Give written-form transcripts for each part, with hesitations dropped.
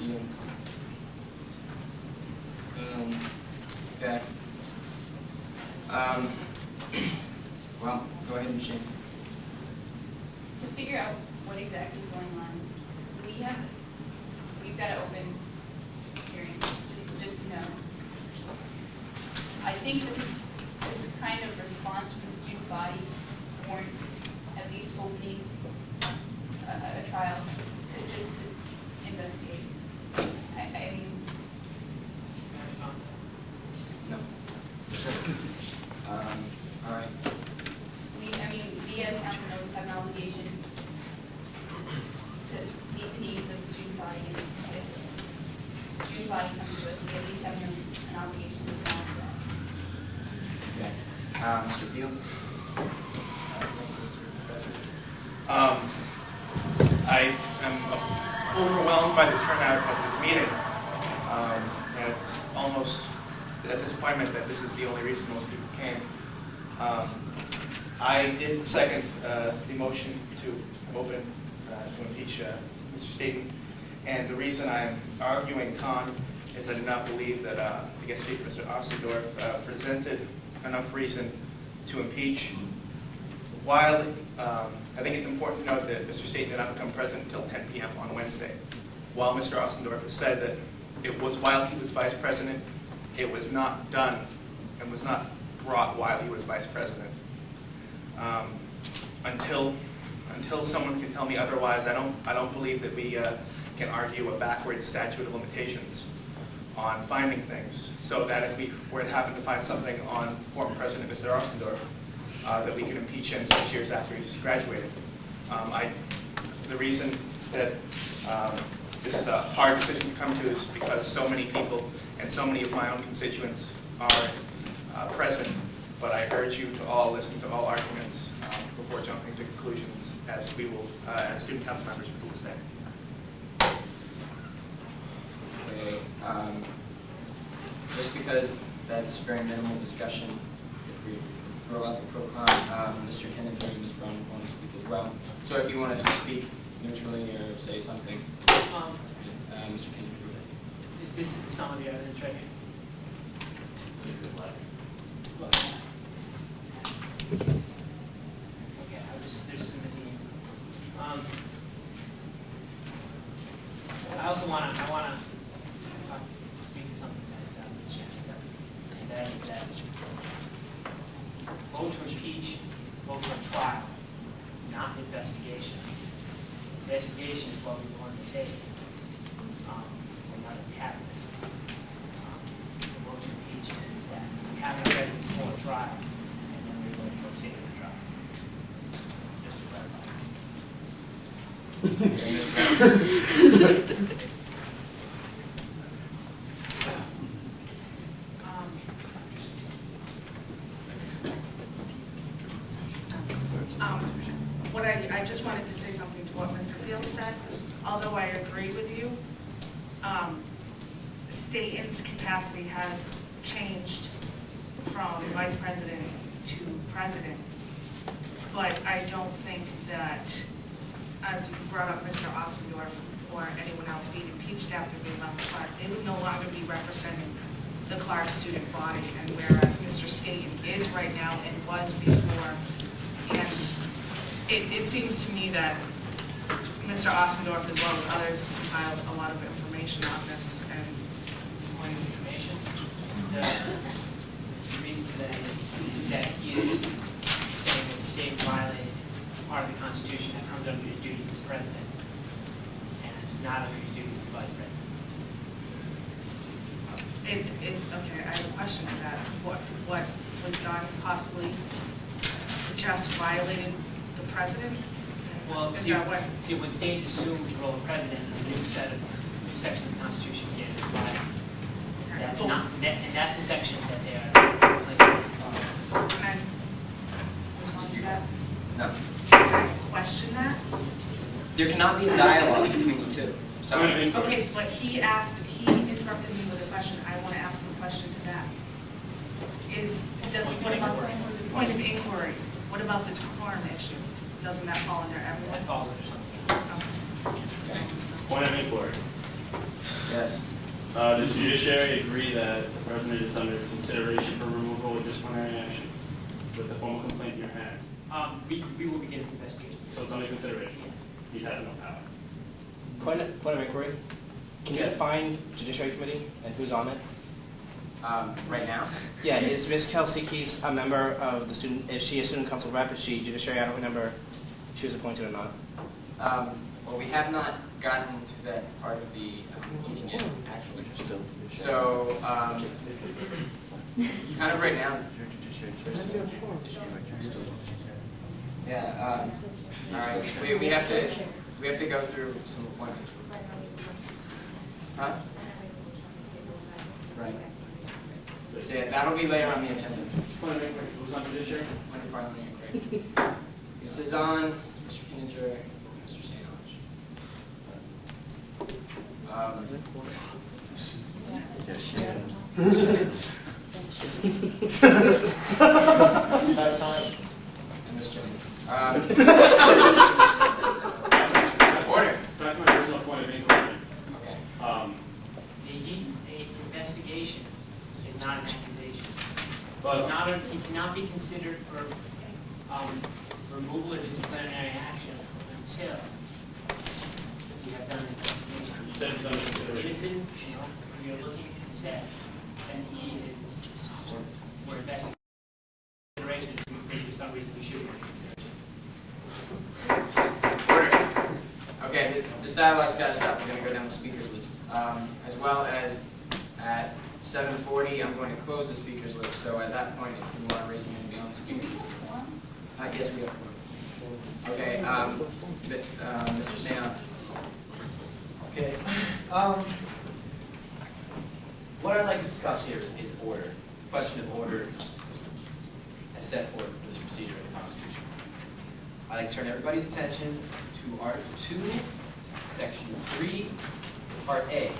questions? Okay. Well, go ahead, Michelle. To figure out what exactly is going on, we've got to open hearings just to know. I think that this kind of response from the student body warrants at least opening a trial to investigate. I mean, No. All right. we as council members have an obligation to meet the needs of the student body, and if the student body comes to us, we at least have an obligation to acknowledge that. Okay. Mr. Fields? I am overwhelmed by the turnout of this meeting. And it's almost a disappointment that this is the only reason most people came. I did second the motion to open to impeach Mr. Staten, and the reason I'm arguing con is I do not believe that the guest speaker, Mr. Ostendorf, presented enough reason to impeach. While I think it's important to note that Mr. Staten did not become president until 10 p.m. on Wednesday, while Mr. Ostendorf has said that it was while he was vice president, it was not done and was not brought while he was vice president. Until someone can tell me otherwise, I don't believe that we can argue a backwards statute of limitations on finding things, so that if we were to happen to find something on former President Mr. Ostendorf, that we can impeach him 6 years after he's graduated. The reason that this is a hard decision to come to is because so many people and so many of my own constituents are present, but I urge you to all listen to all arguments before jumping to conclusions, as we will, as student council members, will do the same. Okay. Just because that's very minimal discussion, if we throw out the pro-con, Mr. Kennedy and Ms. Brown want to speak as well. So if you want to just speak neutrally or say something, Mr. Kennedy. This is some of the evidence right here. Look. Okay, there's some missing. I also want to speak to something that Ms. Shannon said, and that is that vote to impeach, vote to a trial, not investigation. Investigation is what we want to take. We're not having this. The vote to impeach is that we haven't ready for a trial, and then we're going to proceed with the trial. Just to clarify. I just wanted to say something to what Mr. Fields said. Although I agree with you, Staten's capacity has changed from vice president to president. But I don't think that, as you brought up Mr. Ostendorf or anyone else being impeached after they left Clark, they would no longer be representing the Clark student body, and whereas Mr. Staten is right now and was before, and it seems to me that Mr. Ostendorf, as well as others, have compiled a lot of information on this. And point of information, the reason for that is that he is saying that the state violated part of the Constitution that comes under his duties as president and not under his duties as vice president. Okay, I have a question to that. What was done possibly just violated the president? Well, Is see, that what? when State assumed the role of president, a new section of the Constitution began to apply. That's not, and that's the section that they are claiming. Can I respond to that? No. Can I question that? There cannot be a dialogue between you two. So, Okay, but he interrupted me with a question. I want to ask his question to that. What about point of inquiry? What about the decorum issue? Doesn't that fall under everyone? That falls under something. Okay. okay. Point of inquiry. Yes. Does the judiciary agree that the president is under consideration for removal of disciplinary action with the formal complaint in your hand? We will begin the investigation. So it's under consideration? Yes. He has no power. Point of inquiry. Can you define Judiciary Committee and who's on it? Right now? Yeah, is Ms. Kelsey Keys a member of the student, is she a student council rep? Is she judiciary? I don't remember if she was appointed or not. Well, we have not gotten to that part of the meeting yet, actually. So, kind of right now. Yeah. All right. We have to go through some appointments. Huh? Right. So yeah, that'll be later on the agenda. Who's on judiciary? Under parliamentary. This is on Mr. Kinninger, Mr. St. About time. And Ms. Jennings. Order. Back to my original point of inquiry. Okay. The investigation is not an accusation. But He cannot be considered for removal of disciplinary action until we have done an investigation. you said he's under consideration. Innocent, we are looking at consent, and he is, we're investigating consideration. For some reason, we should be consideration. Order. Okay, this dialogue's got to stop. We're going to go down the speakers list. As well as at 7:40, I'm going to close the speakers list. So at that point, if you want to raise your hand and be on the speakers list. Yes, we have. Okay, Mr. Sam. Okay. What I'd like to discuss here is order. Question of order as set forth for this procedure in the Constitution. I'd like to turn everybody's attention to Article 2, Section 3, Part A.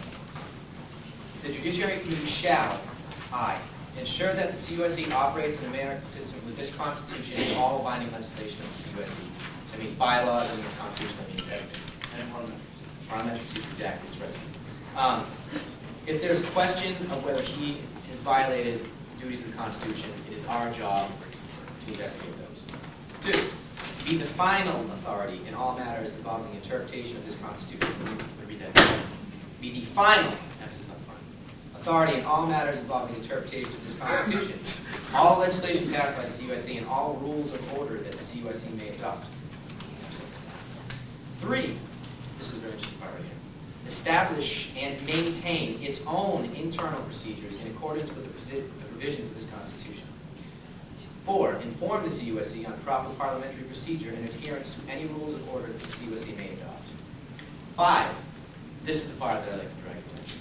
The Judiciary Committee shall, I, ensure that the CUSE operates in a manner consistent with this Constitution and all binding legislation of the CUSE. That means bylaws, that means Constitution, that means everything. And parliamentary, exactly, it's right. If there's a question of whether he has violated the duties of the Constitution, it is our job to investigate those. 2, be the final authority in all matters involving the interpretation of this Constitution. Be the final, emphasis on final, authority in all matters involving the interpretation of this Constitution, all legislation passed by the CUSE, and all rules of order that the CUSE may adopt. 3, this is a very interesting part right here, establish and maintain its own internal procedures in accordance with the provisions of this Constitution. 4, inform the CUSE on proper parliamentary procedure and adherence to any rules of order that the CUSE may adopt. 5, this is the part that I like to drag attention.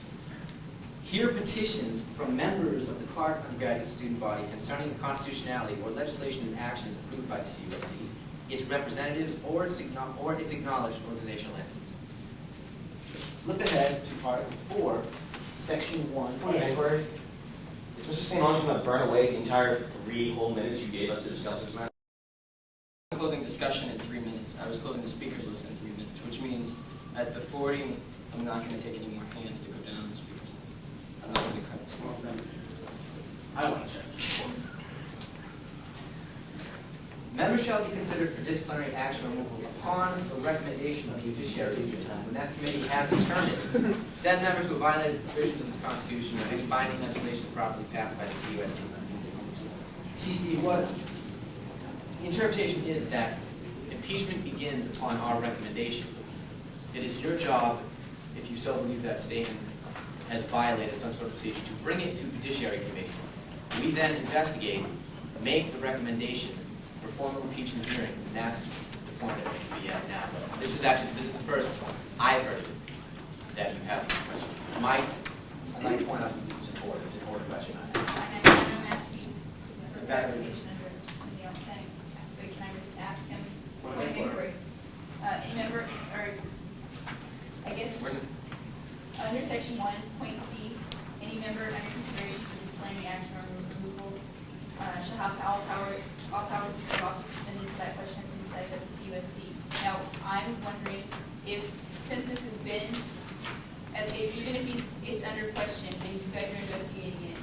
Hear petitions from members of the Clark undergraduate student body concerning the constitutionality or legislation and actions approved by the CUSE, its representatives, or its acknowledged organizational entities. Flip ahead to Article 4, Section 1. Point of inquiry. Is Mr. St. Ange going to burn away the entire 3 whole minutes you gave us to discuss this matter? Closing discussion in 3 minutes. I was closing the speakers list in 3 minutes, which means at the 40, I'm not going to take any more hands to go down the speakers list. I'm not going to cut this off. I want to check. Members shall be considered for disciplinary action removal upon the recommendation of the judiciary when that committee has determined said members who have violated the provisions of this Constitution or any binding legislation properly passed by the CUSE. See, Steve, what the interpretation is that impeachment begins upon our recommendation. It is your job, if you so believe that statement has violated some sort of procedure, to bring it to the Judiciary Committee. We then investigate, make the recommendation for formal impeachment hearing, and that's the point that we at now. This is the first I've heard that you have this question. Mike, I'd like to point out that this is just order. It's an order question. I'm asking for clarification under something else. Can I just ask him? Point of inquiry. Any member, or I guess under Section 1, point C, any member under consideration for disciplinary action or removal shall have all powers of office suspended to that question has been decided by the CUSC. Now, I'm wondering if, since this has been at but even if it's under question and you guys are investigating it,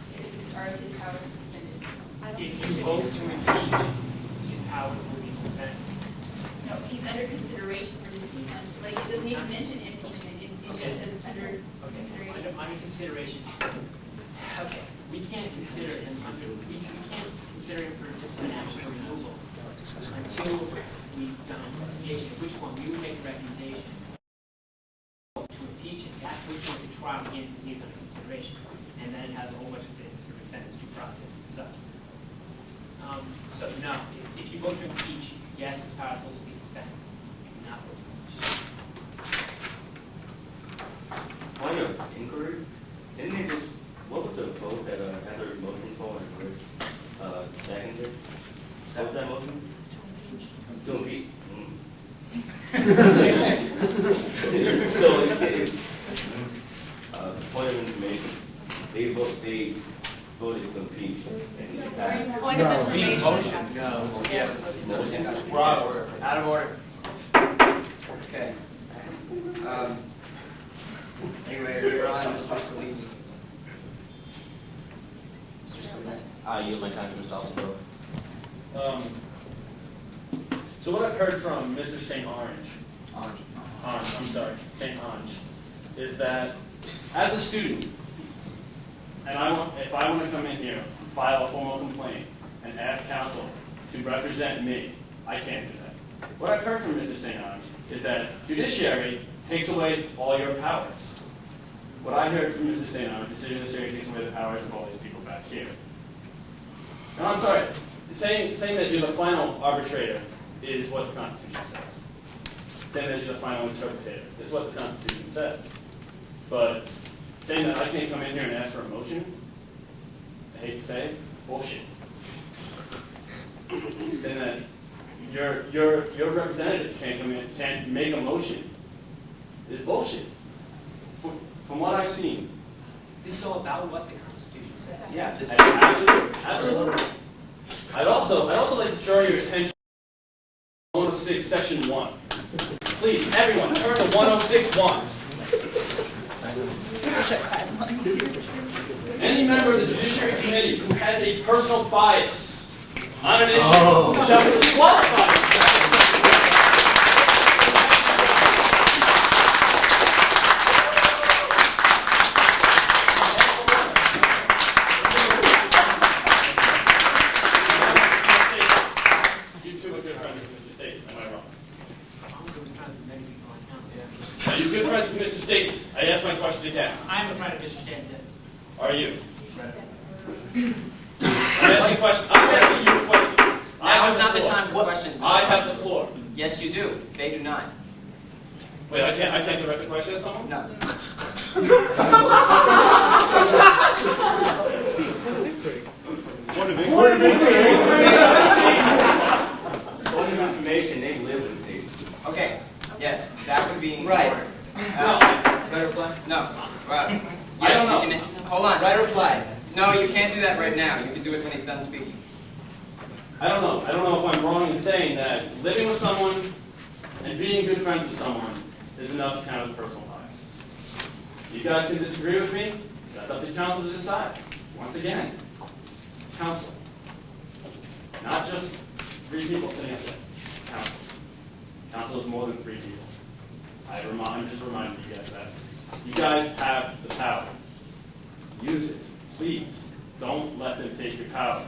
are his powers suspended? If you vote to impeach, his powers will be suspended. No, he's under consideration for this. Like, it doesn't even mention impeachment, it just says under consideration. Under consideration. Okay, we can't consider him we can't consider him for disciplinary action or removal until we've done an investigation, at which point we would make a recommendation to impeach him, at which point the trial begins and he's under consideration. And then it has a whole bunch of things for defendants due process and such. So no, if you vote to impeach, yes, his powers will be suspended. If you not vote to impeach. Point of inquiry, didn't they just, what was the vote that Heather motion for and Rich seconded? What was that motion? To impeach. So it's point of information, they voted to impeach and it passed. Point of information. No. Yes. We're out of order. Out of order. Okay. Anyway, you're on, Mr. Scalise. Mr. Scalise. I yield my time to Mr. Altenberg. So what I've heard from Mr. St. Orange, St. Orange, is that as a student, and if I want to come in here, file a formal complaint, and ask counsel to represent me, I can't do that. What I've heard from Mr. St. Orange is that judiciary takes away all your powers. What I heard from Mr. St. Orange is that judiciary takes away the powers of all these people back here. And I'm sorry, saying that you're the final arbitrator is what the Constitution says. Saying that you're the final interpreter is what the Constitution says. But saying that I can't come in here and ask for a motion, I hate to say it, bullshit. Saying that your representatives can't come in, can't make a motion is bullshit. From what I've seen. This is all about what the Constitution says. Yeah, this is. Absolutely. I'd also like to draw your attention to 106, Section 1. Please, everyone, turn to 106.1. Any member of the Judiciary Committee who has a personal bias on an issue shall be disqualified. You two are good friends with Mr. State, am I wrong? I'm good friends with many people on council. Are you good friends with Mr. State? I asked my question again. I'm a friend of Mr. Stanton. Are you? I'm asking you a question. Now is not the time for questions. I have the floor. Yes, you do. They do not. Wait, I can't direct the question at someone? No. Point of information, they live in the state. Okay. Yes, that would be Right. order. Right reply? No. Yes, I don't know. you can. Hold on. Right reply. No, you can't do that right now. You can do it when he's done speaking. I don't know. I don't know if I'm wrong in saying that living with someone and being good friends with someone is enough to count as personal bias. You guys can disagree with me. That's up to council to decide. Once again, council. Not just 3 people sitting up there. Council. Council is more than 3 people. I'm just reminding you guys that. You guys have the power. Use it. Please. Don't let them take your power.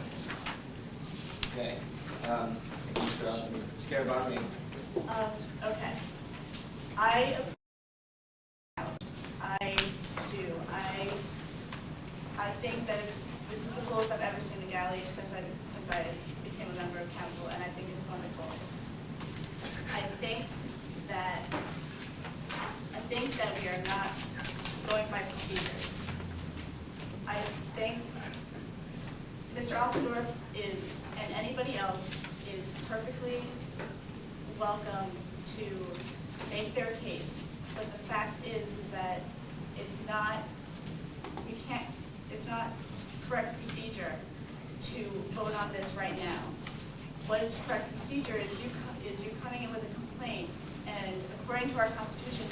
Okay. Mr. Osborne. Scarabati. Okay. I do. I think that this is the coolest I've ever seen the galleys since I became a member of council, and I think it's wonderful. I think that we are not going by procedures. I think Mr. Alsendorf is, and anybody else, is perfectly welcome to make their case. But the fact is that it's not correct procedure to vote on this right now. What is correct procedure is you coming in with a complaint, and according to our Constitution,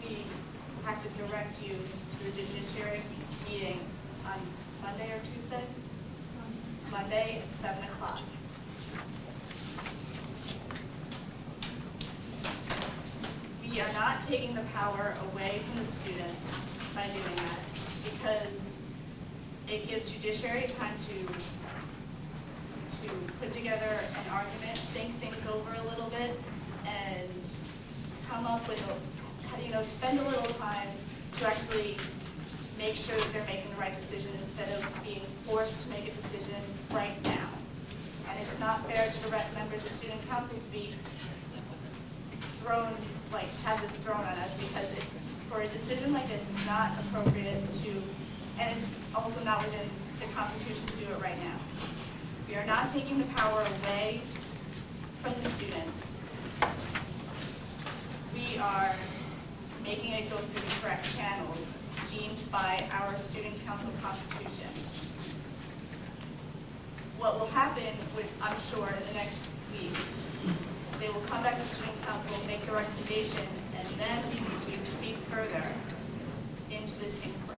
we have to direct you to the judiciary meeting on Monday or Tuesday? Monday at 7 o'clock. We are not taking the power away from the students by doing that, because it gives judiciary time to put together an argument, think things over a little bit, and come up with, spend a little time to actually make sure that they're making the right decision instead of being forced to make a decision right now. And it's not fair to direct members of student council to be have this thrown on us, because for a decision like this, it's not appropriate to, and it's also not within the Constitution to do it right now. We are not taking the power away from the students. We are making it go through the correct channels deemed by our student council constitution. What will happen, I'm sure, in the next week, they will come back to student council, make the recommendation, and then we proceed further into this inquiry.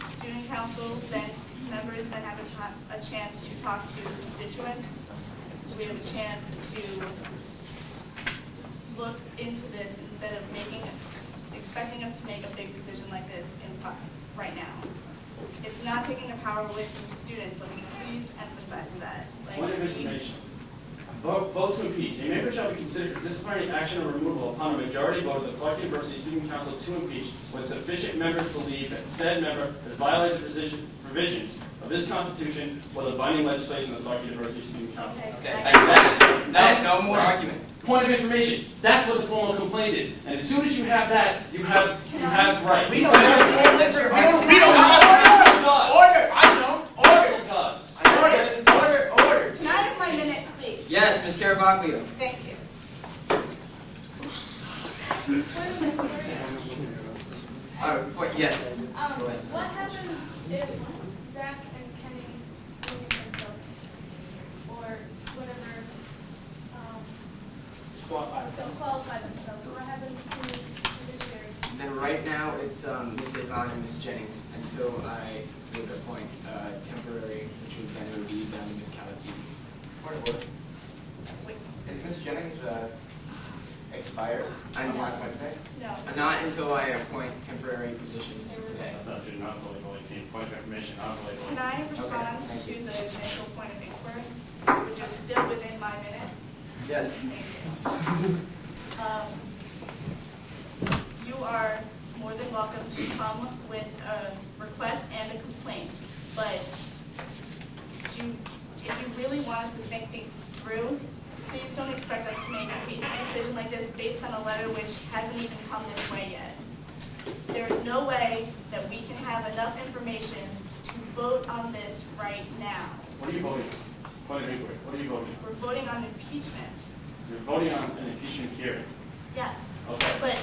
Student council members then have a chance to talk to constituents. We have a chance to look into this instead of expecting us to make a big decision like this right now. It's not taking the power away from students. Let me please emphasize that. Point of information. Vote to impeach. A member shall be considered for disciplinary action or removal upon a majority vote of the Clark University Student Council to impeach when sufficient members believe that said member has violated the provisions of this Constitution or the binding legislation of the Clark University Student Council. Okay. No more argument. Point of information. That's what the formal complaint is. And as soon as you have that, you have right. We don't have order. I don't. Order. Order. Can I have my minute, please? Yes, Ms. Carabaglio. Thank you. Yes. What happens if Zach and Kenny leave themselves, or whatever, disqualify themselves? What happens to the judiciary? Then right now it's Ms. Devon and Ms. Jennings until I would appoint temporary, which would then be done Ms. Calazzini. Point of order. Is Ms. Jennings expired on last Wednesday? No. Not until I appoint temporary positions today. That's not true. Non-voting team. Point of information. Non-voting. Can I respond to the initial point of inquiry, which is still within my minute? Yes. You are more than welcome to come with a request and a complaint, but if you really wanted to think things through, please don't expect us to make a decision like this based on a letter which hasn't even come this way yet. There is no way that we can have enough information to vote on this right now. What are you voting? Point of inquiry. What are you voting? We're voting on impeachment. You're voting on an impeachment hearing. Yes. Okay. But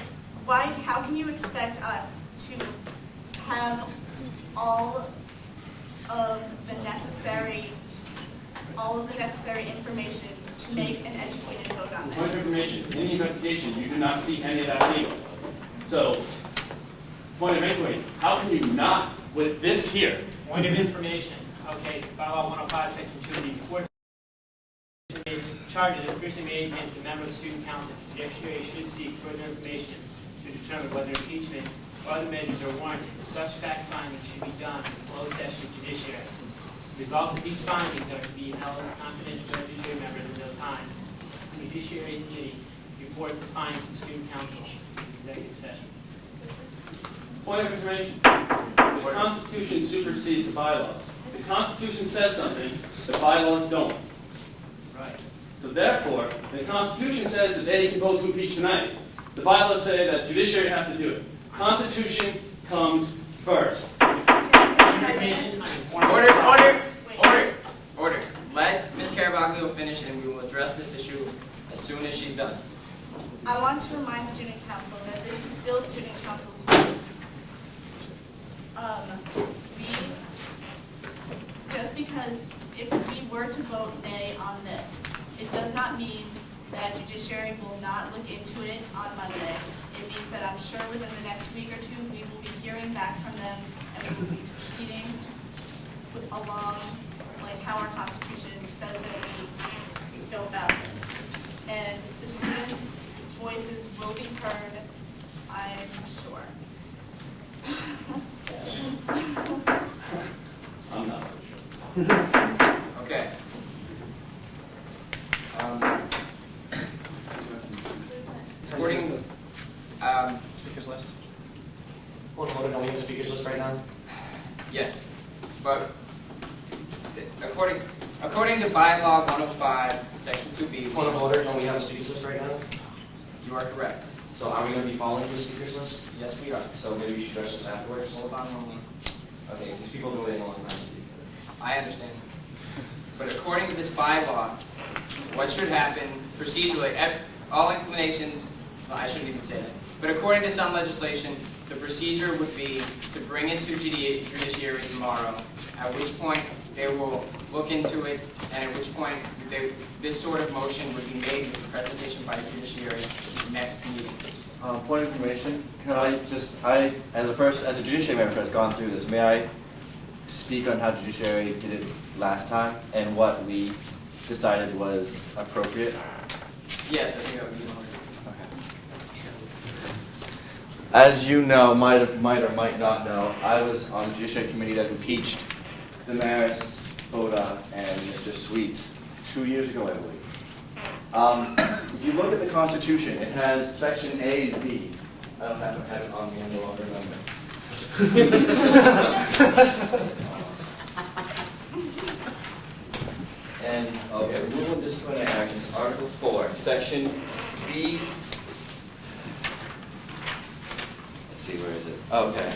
how can you expect us to have all of the necessary information to make an educated vote on Point of this? information. In the investigation, you do not see any of that legal. So, point of inquiry. How can you not with this here? Point of information. Okay, it's bylaw 105, section 2. The court charges officially made against a member of the student council. The judiciary should seek further information to determine whether impeachment or other measures are warranted. Such fact finding should be done in closed session judiciary. The results of these findings are to be held confidential by judiciary members until time. The judiciary committee reports its findings to student council in executive session. Point of information. The Constitution supersedes the bylaws. The Constitution says something, the bylaws don't. Right. So therefore, the Constitution says that they can vote to impeach tonight. The bylaws say that judiciary has to do it. Constitution comes first. Order. Let Ms. Carabaglio finish and we will address this issue as soon as she's done. I want to remind student council that this is still student council's vote. Just because if we were to vote nay on this, it does not mean that judiciary will not look into it on Monday It means that I'm sure within the next week or two, we will be hearing back from them, and we will be proceeding along, like how our Constitution says that we go about this. And the students' voices will be heard, I'm sure. I'm not so sure. Okay. According, Speakers list. Point of order, don't we have a speakers list right now? yes, but according to bylaw 105, section 2B, Point of order, don't we have a speakers list right now? you are correct. So are we going to be following the speakers list? Yes, we are. So maybe we should address this afterwards? Hold on one moment. Okay, these people have been waiting a long time to speak. I understand. But according to this bylaw, what should happen procedurally, all inclinations, well, I shouldn't even say that, but according to some legislation, the procedure would be to bring it to judiciary tomorrow, at which point they will look into it, and at which point this sort of motion would be made with presentation by the judiciary next meeting. Point of information, can I just, as a judiciary member who has gone through this, may I speak on how judiciary did it last time and what we decided was appropriate? Yes, I think that would be in order. As you know, might or might not know, I was on the Judiciary Committee that impeached the Maris, Boda, and Mr. Sweets 2 years ago, I believe. If you look at the Constitution, it has Section A and B. I don't have to have it on me, I no longer remember. And, okay, removal and disciplinary actions, Article 4, Section B. Let's see, where is it? Okay.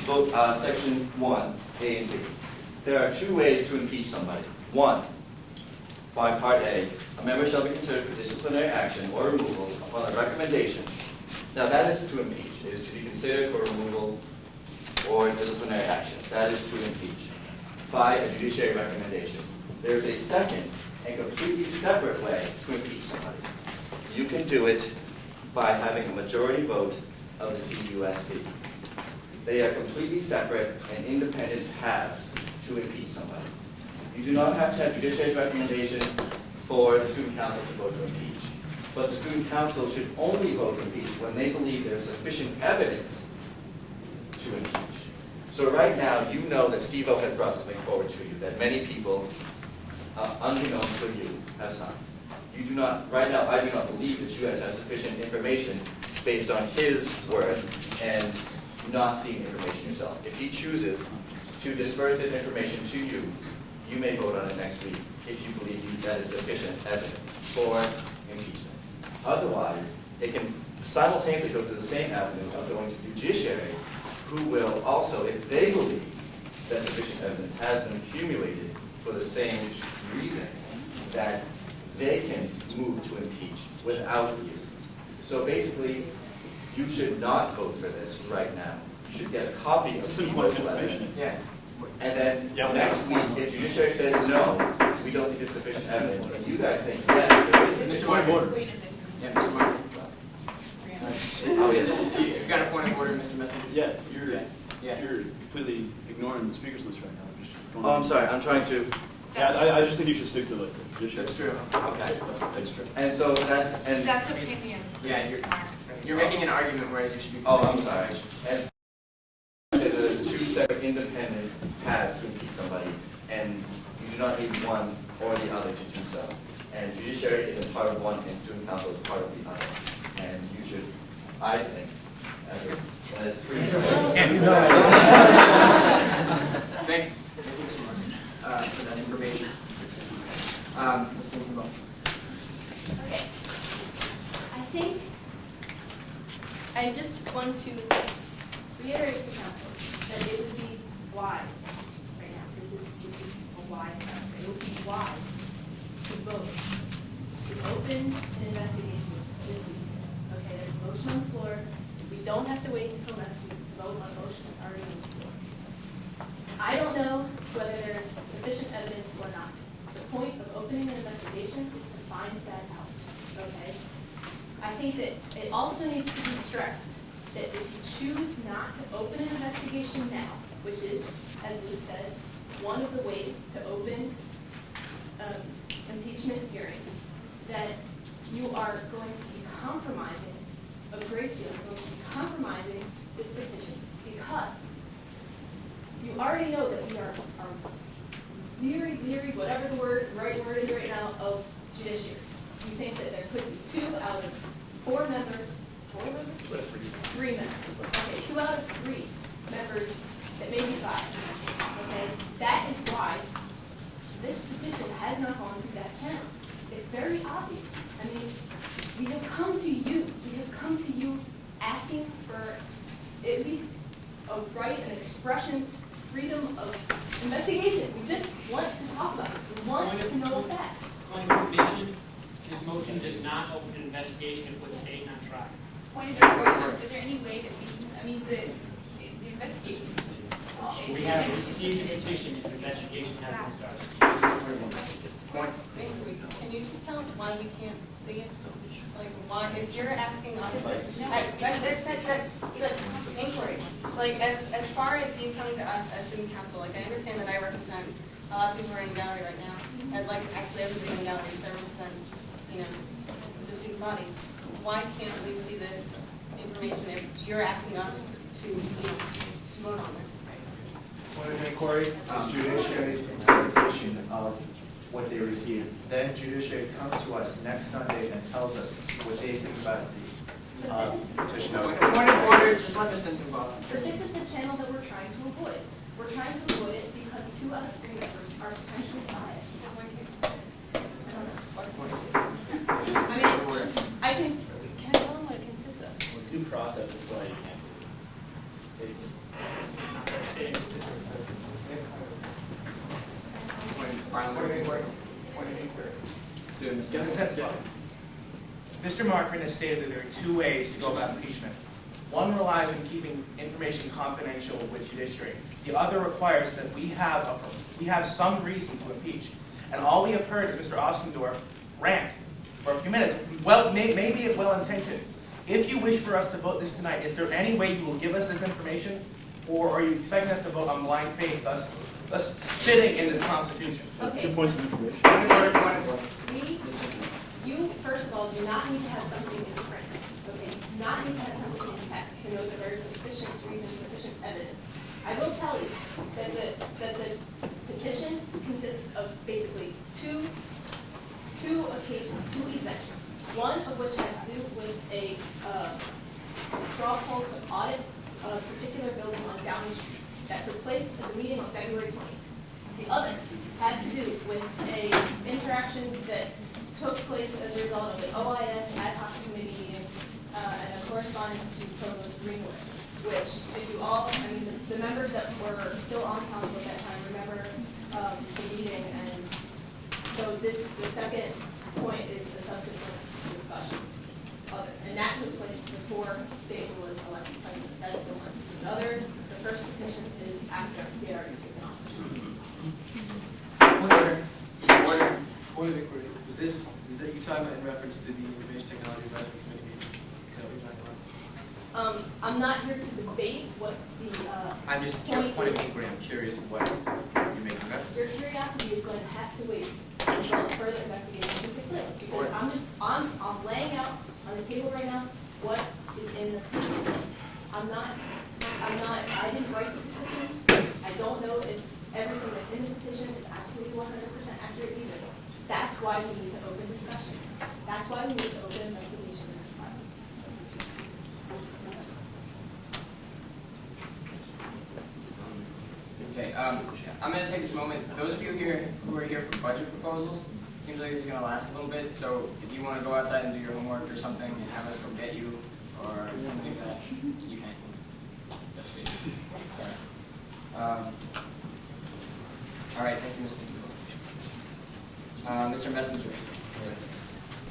Vote, Section 1, A and B. There are two ways to impeach somebody. One, by Part A, a member shall be considered for disciplinary action or removal upon a recommendation. Now that is to impeach. It is to be considered for removal or disciplinary action. That is to impeach by a judiciary recommendation. There is a second and completely separate way to impeach somebody. You can do it by having a majority vote of the CUSC. They are completely separate and independent paths to impeach somebody. You do not have to have judiciary recommendation for the student council to vote to impeach. But the student council should only vote to impeach when they believe there is sufficient evidence to impeach. So right now, you know that Steve-O has brought something forward to you that many people, unbeknownst to you, have signed. You do not, right now, I do not believe that you guys have sufficient information based on his word and not seeing information yourself. If he chooses to disperse this information to you, you may vote on it next week if you believe that is sufficient evidence for impeachment. Otherwise, it can simultaneously go to the same avenue of going to the judiciary, who will also, if they believe that sufficient evidence has been accumulated for the same reason, that they can move to impeach without you. So basically, you should not vote for this right now. You should get a copy of the letter. Yeah. And then next week, if judiciary says no, we don't think there's sufficient evidence, and you guys think yes, there is sufficient evidence. Yeah, Mr. Martin. Oh, yes. You've got a point of order, Mr. Messenger? Yeah, Yeah. you're completely ignoring the speakers list right now. Just going Oh, I'm sorry, I'm trying to, Yeah, I just think you should stick to the judiciary. That's true. okay. That's true. And so and That's opinion. Yeah, you're making an argument, whereas you should be. oh, I'm sorry. And there's two separate independent paths to impeach somebody, and you do not need one or the other to do so. And judiciary is a part of one, and student council is part of the other. And you should, I think, as pretty. Thank you so much for that information. Ms. Lindsay-Ball. Okay. I think I just want to reiterate to council that it would be wise right now, this is a wise time, it would be wise to vote to open an investigation this week. Okay, there's a motion on the floor. We don't have to wait until next week to vote on a motion that's already on the floor. I don't know whether there's sufficient evidence or not. The point of opening an investigation is to find that out, okay? I think that it also needs to be stressed that if you choose not to open an investigation now, which is, as Lou said, one of the ways to open impeachment hearings, that you are going to be compromising a great deal, you're going to be compromising this petition, because you already know that we are leery, whatever the right word is right now, of judiciary. You think that there could be 2 out of 4 members, 3 members. Okay, 2 out of 3 members, that may be 5. Okay, that is why this petition has not gone through that channel. It's very obvious. I mean, we have come to you. We have come to you asking for at least a right, an expression, freedom of investigation. We just want to talk about it. We want to know facts. Point of information, this motion does not open an investigation and put state on trial. Point of information, is there any way that we, I mean, the investigation is We have received a petition, and investigation has been started. Can you just tell us why we can't see it? Like, why, if you're asking us, that's inquiry. Like, as far as you coming to us as student council, like, I understand that I represent a lot of people who are in the gallery right now. I'd like actually everybody in the gallery to represent, you know, the student body. Why can't we see this information if you're asking us to, you know, vote on this? Point of inquiry is judiciary's interpretation of what they received. Then judiciary comes to us next Sunday and tells us what they think about the petition. Point of order, just let Ms. Hinton go. But this is the channel that we're trying to avoid. We're trying to avoid it because 2 out of 3 members are potentially biased. I mean, I can tell them what it consists of. Well, due process is why you can't see it. It's Mr. Markman has stated that there are 2 ways to go about impeachment. One relies on keeping information confidential with judiciary. The other requires that we have some reason to impeach. And all we have heard is Mr. Ostendorf rant for a few minutes. Well, maybe well-intentioned. If you wish for us to vote this tonight, is there any way you will give us this information? Or are you expecting us to vote on blind faith, thus spitting in this Constitution? Okay. 2 points of information. You, first of all, do not need to have something in print. Okay? You do not need to have something in text to know that there is sufficient reason, sufficient evidence. I will tell you that the petition consists of basically two occasions, 2 events. One of which has to do with a straw poll to audit a particular building on Downing Street that took place at the meeting on February 20th. The other has to do with an interaction that took place as a result of the OIS ad hoc committee meeting and a correspondence to Provost Greenwood, which, if you all, I mean, the members that were still on council at that time remember the meeting, and so the second point is the subsequent discussion. And that took place before State was elected president. That's the one. The first petition is after he had already taken office. Point of inquiry. Is that you talking about in reference to the Information Technology Advisory Committee meeting? Is that what you're talking about? I'm not here to debate what the I'm just point of inquiry. I'm curious what you're making reference to. Your curiosity is going to have to wait until further investigation can take place, because I'm laying out on the table right now what is in the petition. I didn't write the petition. I don't know if everything that's in the petition is absolutely 100% accurate either. That's why we need to open discussion. That's why we need to open investigation in the trial. Okay, I'm going to take this moment. Those of you here who are here for budget proposals, it seems like this is going to last a little bit. So if you want to go outside and do your homework or something and have us go get you or something like that, you can. That's basically. Sorry. All right, thank you, Mr. Messenger.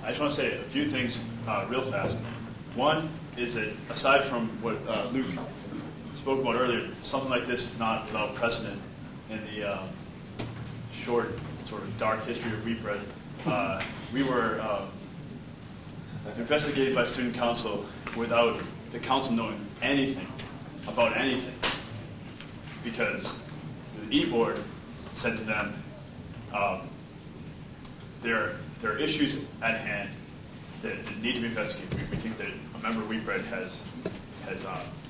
I just want to say a few things real fast. One is that aside from what Luke spoke about earlier, something like this is not without precedent in the short, sort of dark history of Weebread. We were investigated by student council without the council knowing anything about anything. Because the E-board said to them, there are issues at hand that need to be investigated. We think that a member of WeBread has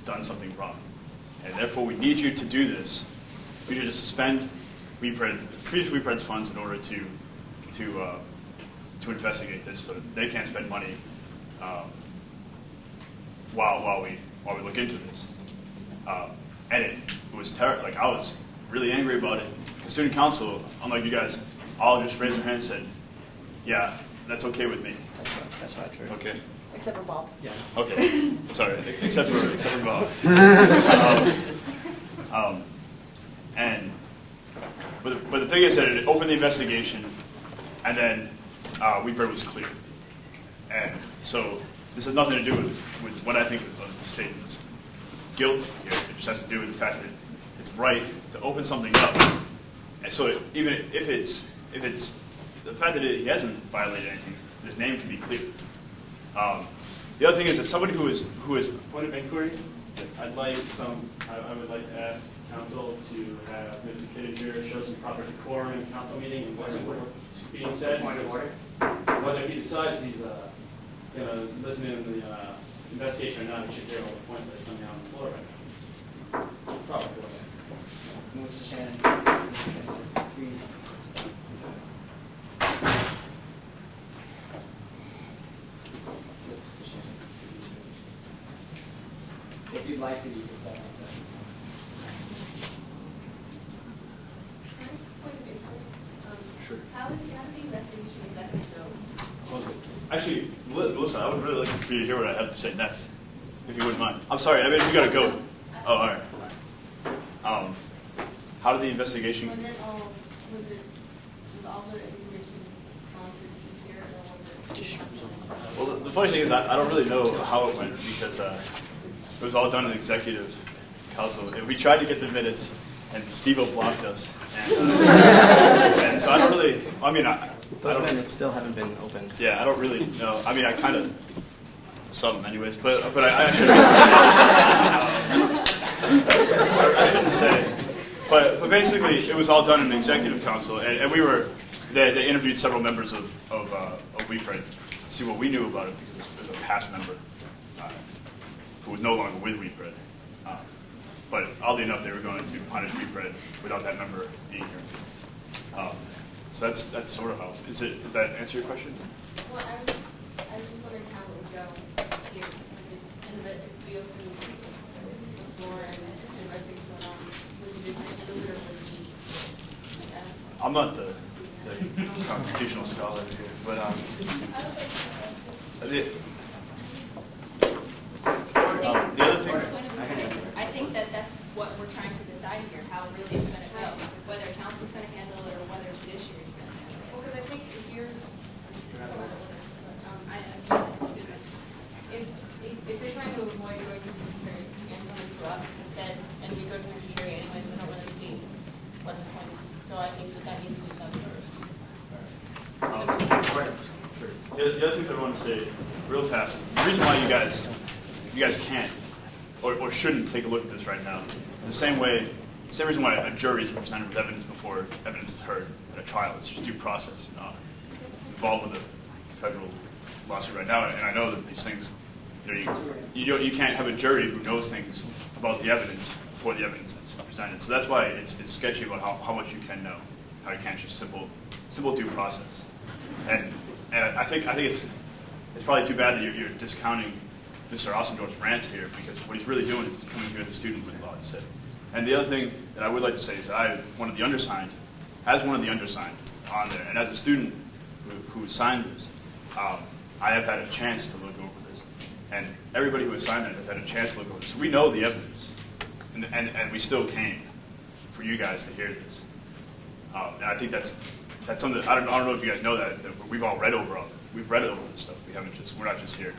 done something wrong. And therefore we need you to do this. We need to suspend freeze WeBread's funds in order to investigate this so that they can't spend money while we look into this. And it was terrible. Like, I was really angry about it. The student council, unlike you guys, all just raised their hands and said, yeah, that's okay with me. That's not true. Okay. Except for Bob. Yeah. Okay. Sorry. Except for Bob. But the thing is that it opened the investigation, and then WeBread was cleared. And so this has nothing to do with what I think of the statement's guilt here. It just has to do with the fact that it's right to open something up. And so even if it's the fact that he hasn't violated anything, his name can be cleared. The other thing is that somebody who is point of inquiry, I would like to ask council to have Mr. Kittinger show some proper decorum in a council meeting and what's being said. Point of order. Whether he decides he's going to listen in the investigation or not, he should hear all the points that are coming out on the floor right now. Proper order. Mr. Shannon, please. If you'd like to, you can step outside. Sure. How is the investigation exactly go? Actually, Melissa, I would really like for you to hear what I have to say next, if you wouldn't mind. I'm sorry, I mean, we got to go. Oh, all right. How did the investigation... Was all the information on the computer, or was it? Well, the funny thing is, I don't really know how it went because it was all done in executive council. And we tried to get the minutes, and Steve-O blocked us. And so I don't really, I mean, Those minutes still haven't been opened. Yeah, I don't really know. I mean, I kind of saw them anyways, but I shouldn't say. But basically, it was all done in the executive council, and we were. They interviewed several members of WeBread to see what we knew about it because it was a past member who was no longer with WeBread. But oddly enough, they were going to punish WeBread without that member being here. So that's sort of how. Does that answer your question? Well, I was just wondering how it would go here. If we open the floor and the investigation went on, would you just include or would you? I'm not the constitutional scholar here, but the other thing. I think that's what we're trying to decide here, how really it's going to go, whether council's going to handle it or whether judiciary is going to handle it. Well, because I think if you're, if you're trying to avoid going to judiciary and coming to us instead, and we go to judiciary anyways, I don't really see what the point is. So I think that needs to be done first. Sure. The other thing I want to say real fast is the reason why you guys can't or shouldn't take a look at this right now is the same reason why a jury is presented with evidence before evidence is heard at a trial. It's just due process. Involved with a federal lawsuit right now, and I know that these things, you can't have a jury who knows things about the evidence before the evidence is presented. So that's why it's sketchy about how much you can know, how you can't just simple due process. And I think it's probably too bad that you're discounting Mr. Ossendorf's rants here, because what he's really doing is coming here as a student with a lot to say. And the other thing that I would like to say is that as one of the undersigned on there, and as a student who signed this, I have had a chance to look over this. And everybody who has signed it has had a chance to look over this. So we know the evidence, and we still came for you guys to hear this. And I think that's something that, I don't know if you guys know that we've all read over it. We've read over this stuff. We're not just here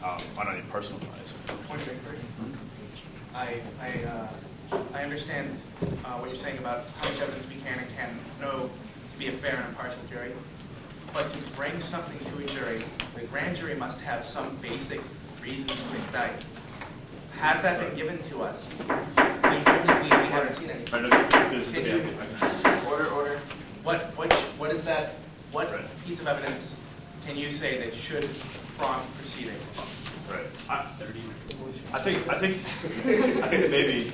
on any personal bias. Point of inquiry. I understand what you're saying about how much evidence we can and can't know to be a fair and impartial jury. but to bring something to a jury, the grand jury must have some basic reason to indict. Has that been given to us? We haven't seen any. Order. What is that, what piece of evidence can you say that should prompt proceeding? Right. I think maybe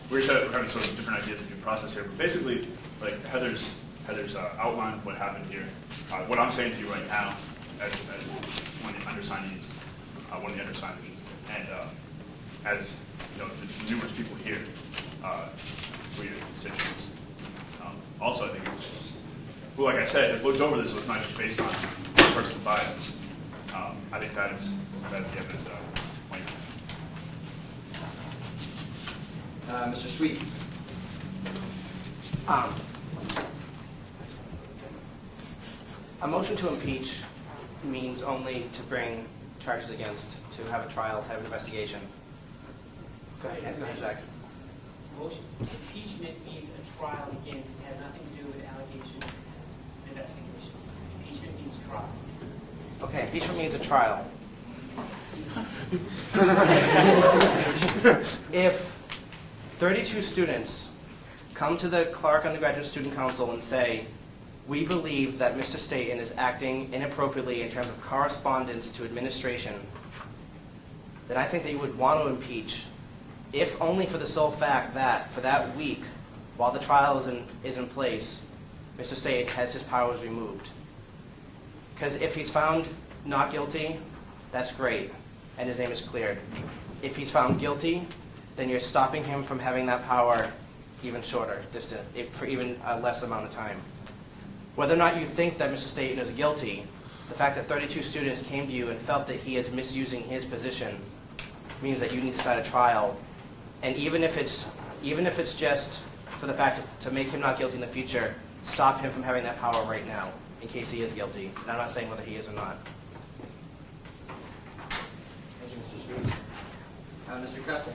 we're having sort of different ideas of due process here, but basically, like Heather's outlined what happened here. What I'm saying to you right now, as one of the undersignees, and as you know, the numerous people here, for your constituents. Also, I think it's, well, like I said, has looked over this, so it's not just based on personal bias. I think that's the evidence that I point to. Mr. Sweet. A motion to impeach means only to bring charges against, to have a trial, to have an investigation. Go ahead, Zach. Motion, impeachment means a trial begins. It has nothing to do with allegation and investigation. Impeachment means trial. Okay, impeachment means a trial. If 32 students come to the Clark Undergraduate Student Council and say, we believe that Mr. Staten is acting inappropriately in terms of correspondence to administration, then I think that you would want to impeach, if only for the sole fact that for that week, while the trial is in place, Mr. Staten has his powers removed. Because if he's found not guilty, that's great, and his name is cleared. If he's found guilty, then you're stopping him from having that power even shorter, distant, for even a less amount of time. Whether or not you think that Mr. Staten is guilty, the fact that 32 students came to you and felt that he is misusing his position means that you need to start a trial. And even if it's just for the fact to make him not guilty in the future, stop him from having that power right now, in case he is guilty. And I'm not saying whether he is or not. Thank you, Mr. Sweet. Mr. Creston.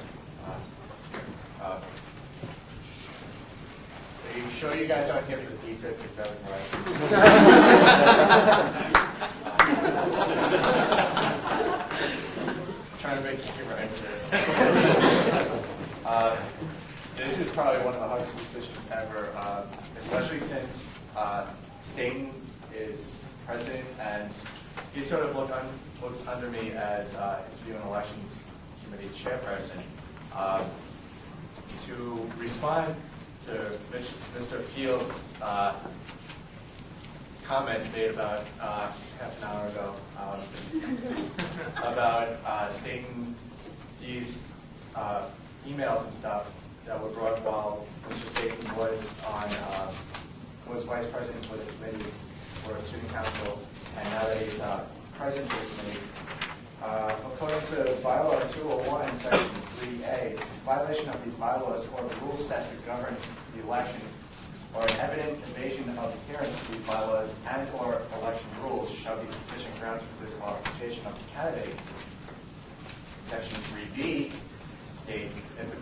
Are you sure you guys aren't here for the pizza? Because that was trying to make you right to this. This is probably one of the hardest decisions ever, especially since Staten is president and he sort of looks under me as interviewing elections committee chairperson. To respond to Mr. Field's comments made about half an hour ago about stating these emails and stuff that were brought while Mr. Staten was vice president for the committee for student council, and now that he's president of the committee. According to bylaw 201, section 3A, violation of these bylaws or the rules set to govern the election or an evident invasion of adherence to these bylaws and or election rules shall be sufficient grounds for disqualification of the candidate. Section 3B states if the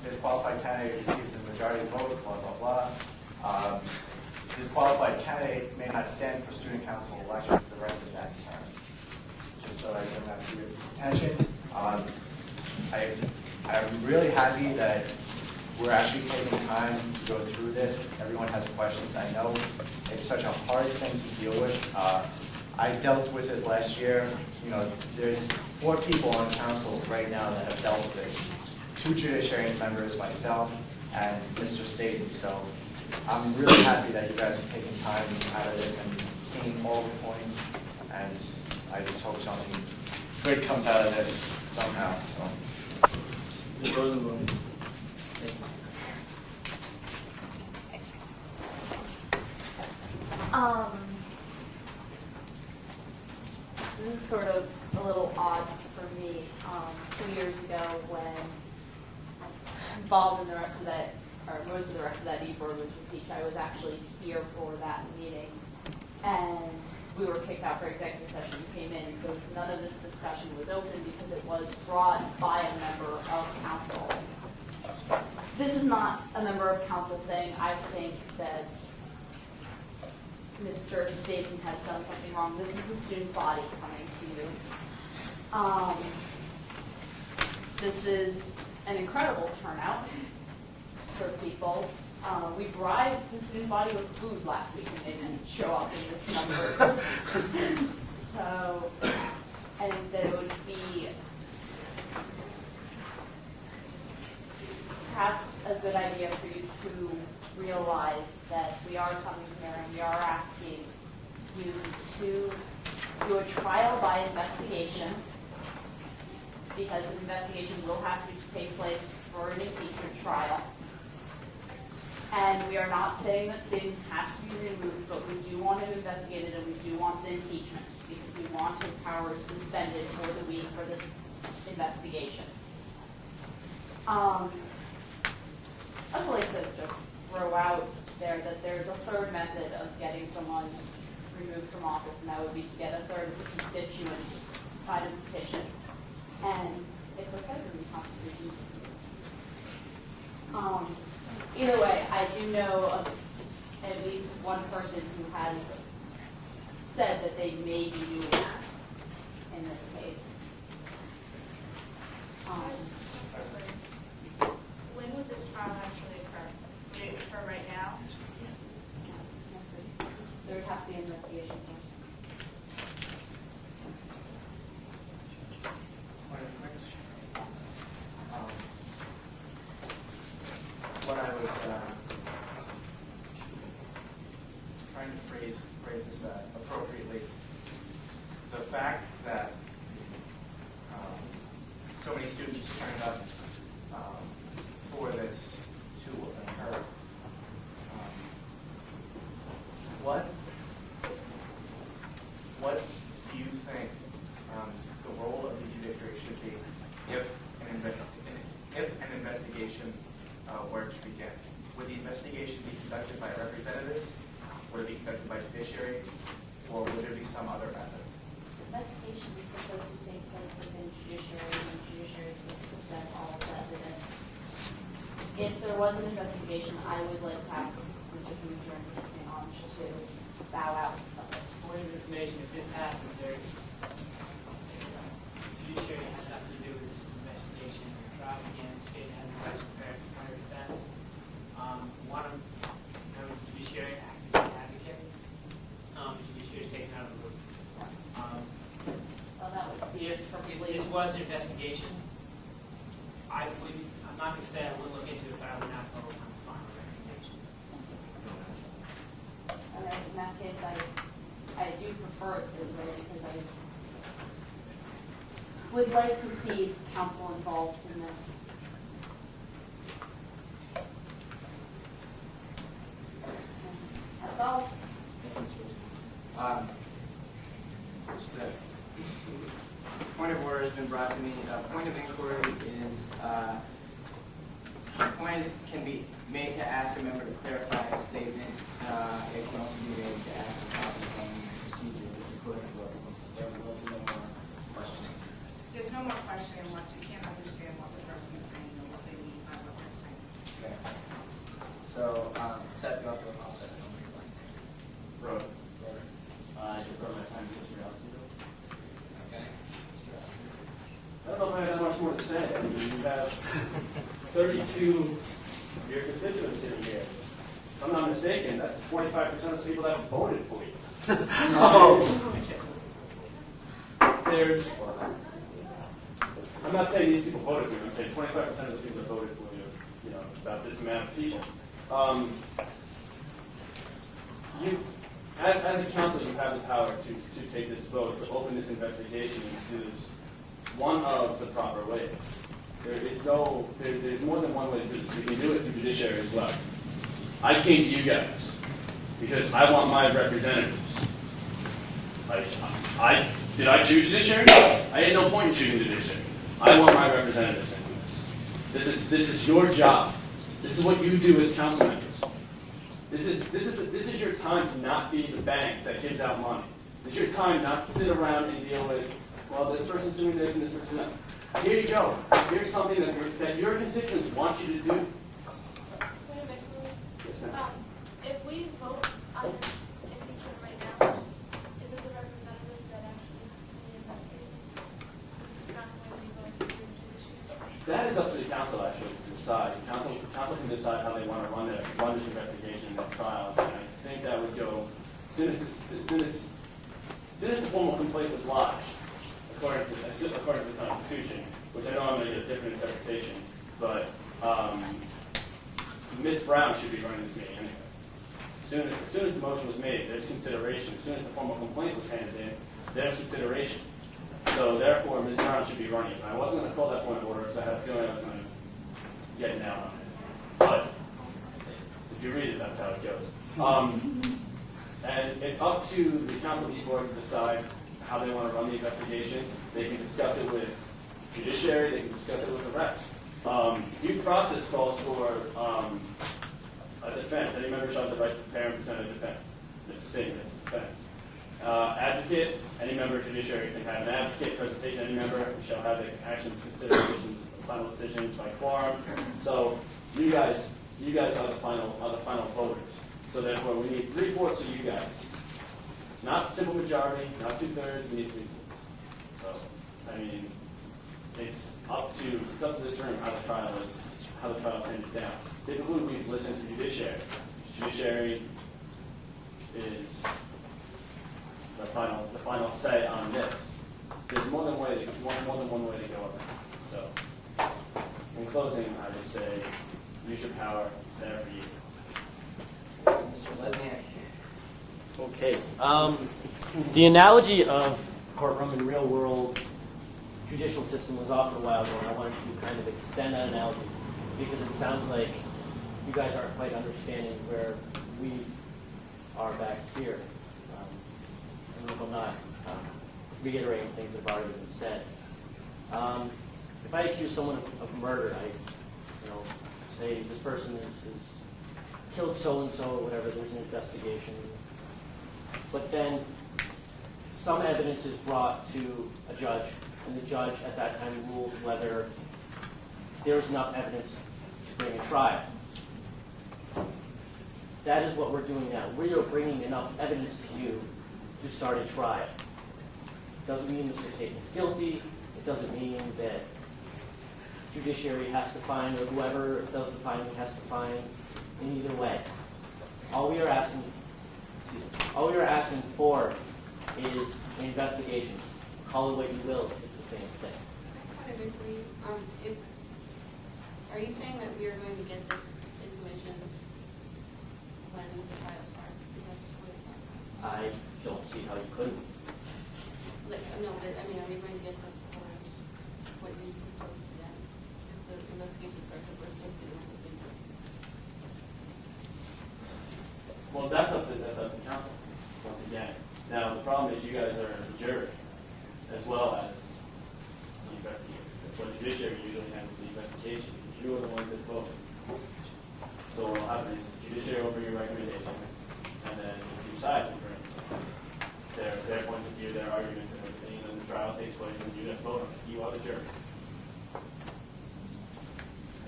disqualified candidate receives the majority vote, blah, blah, blah, disqualified candidate may not stand for student council election for the rest of that term. Just so I bring that to your attention. I'm really happy that we're actually taking time to go through this. Everyone has questions. I know it's such a hard thing to deal with. I dealt with it last year. You know, there's 4 people on council right now that have dealt with this. 2 judiciary members, myself, and Mr. Staten. So I'm really happy that you guys are taking time out of this and seeing all the points. And I just hope something good comes out of this somehow. So. Ms. Rosenblum. This is sort of a little odd for me. 2 years ago when involved in the rest of that, or most of the rest of that e-board was impeached, I was actually here for that meeting. And we were kicked out for executive session, we came in, so none of this discussion was open because it was brought by a member of council. This is not a member of council saying, I think that Mr. Staten has done something wrong. This is the student body coming to you. This is an incredible turnout for people. We bribed the student body with food last week and they didn't show up in this number. So, I think that it would be perhaps a good idea for you to realize that we are coming here and we are asking you to do a trial by investigation, because an investigation will have to take place for an impeachment trial. And we are not saying that Staten has to be removed, but we do want him investigated and we do want the impeachment, because we want his powers suspended for the week for the investigation. I'd also like to just throw out there that there's a third method of getting someone removed from office, and that would be to get a third of the constituents to sign a petition. And it's okay to be constitutional. Either way, I do know of at least one person who has said that they may be doing that in this case. When would this trial actually occur? Would it occur right now? There would have to be an investigation first. What I was trying to phrase this appropriately, the fact that so many students turned up for this to occur, what do you think the role of the judiciary should be if an investigation were to begin? Would the investigation be conducted by representatives? Would it be conducted by judiciary? Or would there be some other method? Investigation is supposed to take place within judiciary, and the judiciary is supposed to present all of the evidence. If there was an investigation, I would like to ask Mr. Commissioner and Mr. St. Ange to bow out of it. For your information, if this passes, the judiciary has nothing to do with this investigation. The trial began, the state has the right to prepare for prior defense. One of members of the judiciary acts as an advocate. The judiciary is taken out of the loop. Well, that would be If this was an investigation, I'm not going to say I would look into it, but I would not vote on the final recommendation. All right, in that case, I do prefer it this way because I would like to see council involved in this. That's all. Just a point of order has been brought to me. Point of inquiry is, can be made to ask a member to clarify a statement. It can also be made to ask a copy from the procedure. It's according to what was. There will be no more questions. There's no more question unless you can't understand what the person is saying or what they mean by what they're saying. Okay. So, Seth, you also apologize. I don't know your last name. Road. Robert. I defer my time to Mr. Alcindor. Okay. I don't know if I have that much more to say. I mean, you have 32 of your constituents sitting here. If I'm not mistaken, that's 45% of the people that voted for you. There's, I'm not saying these people voted for you, I'm saying 25% of the people that voted for you, you know, about this amount of people. As a council, you have the power to take this vote, to open this investigation into one of the proper ways. There's more than one way to do this. You can do it through judiciary as well. I came to you guys because I want my representatives. Did I choose judiciary? I had no point in choosing judiciary. I want my representatives in this. This is your job. This is what you do as council members. This is your time to not be the bank that gives out money. It's your time not to sit around and deal with, well, this person's doing this and this person's not. Here you go. Here's something that your constituents want you to do. Wait a minute. If we vote on this impeachment the council actually to decide. Council can decide how they want to run this investigation and trial. And I think that would go as soon as the formal complaint was lodged, according to the Constitution, which I know I'm going to get a different interpretation, but Ms. Brown should be running this meeting anyway. As soon as the motion was made, there's consideration. As soon as the formal complaint was handed in, there's consideration. So therefore, Ms. Brown should be running. I wasn't going to call that point of order because I had a feeling I was going to get it down on it. But if you read it, that's how it goes. And it's up to the council board to decide how they want to run the investigation. They can discuss it with judiciary. They can discuss it with the reps. Due process calls for a defense. Any member shall have the right to prepare and present a defense. It's a statement of defense. Advocate. Any member of judiciary can have an advocate. Presentation. Any member shall have the actions, considerations, final decisions by quorum. So you guys are the final voters. So therefore, we need 3/4 of you guys. Not simple majority, not 2/3. We need 3/4. So I mean, it's up to this room how the trial handed down. Typically, we listen to judiciary. Judiciary is the final say on this. There's more than one way to go about it. So, in closing, I would say, use your power. It's there for you. Mr. Lesniak. Okay. The analogy of courtroom and real world judicial system was offered a while ago, and I wanted to kind of extend that analogy because it sounds like you guys aren't quite understanding where we are back here. And I'm not reiterating things that have already been said. If I accuse someone of murder, I say this person has killed so-and-so or whatever, there's an investigation. But then some evidence is brought to a judge, and the judge at that time rules whether there's enough evidence to bring a trial. That is what we're doing now. We are bringing enough evidence to you to start a trial. It doesn't mean Mr. Staten is guilty. It doesn't mean that judiciary has to find, or whoever does the finding has to find in either way. All we are asking for is an investigation. Call it what you will, it's the same thing. Are you saying that we are going to get this information when the trial starts? I don't see how you couldn't. No, but I mean, are we going to get the forms, what you proposed to them? If the investigation starts, if we're supposed to do something. Well, that's up to council, once again. Now, the problem is you guys are the jury, as well as the investigator. That's what judiciary usually handles the investigation. You are the ones that vote. So what will happen is judiciary will bring your recommendation, and then the two sides will bring their points of view, their arguments, and everything, and then the trial takes place, and you guys vote on it. You are the jury.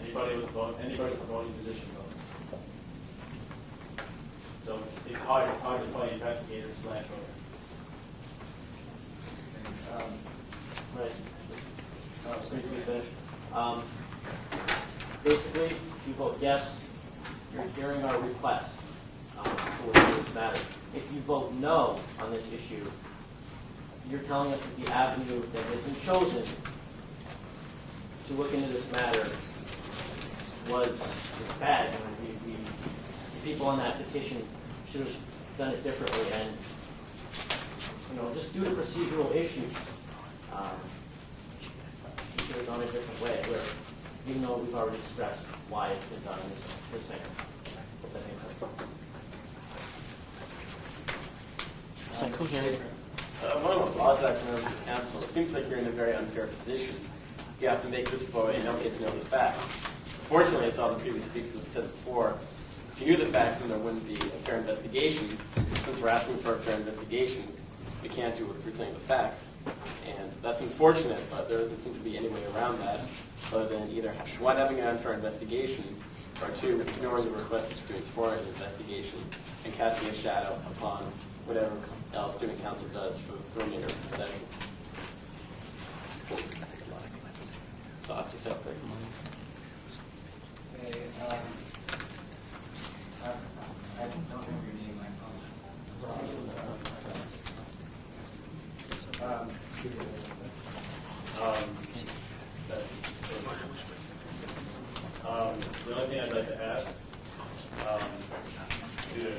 Anybody with a voting position votes. So it's hard to play investigator / voter. Right. Basically, if you vote yes, you're hearing our request for this matter. If you vote no on this issue, you're telling us that the avenue that has been chosen to look into this matter was bad. The people on that petition should have done it differently, and just due to procedural issues, we should have gone a different way. Where, even though we've already stressed why it's been done this way. Hope that makes sense. I want to apologize to members of the council. It seems like you're in a very unfair position. You have to make this vote and you don't get to know the facts. Fortunately, as all the previous speakers have said before, if you knew the facts, then there wouldn't be a fair investigation. Since we're asking for a fair investigation, we can't do it presenting the facts. And that's unfortunate, but there doesn't seem to be any way around that other than either one, having an unfair investigation, or two, ignoring the request of students for an investigation and casting a shadow upon whatever else student council does for the remainder of the session. So I have to say, The only thing I'd like to ask, due to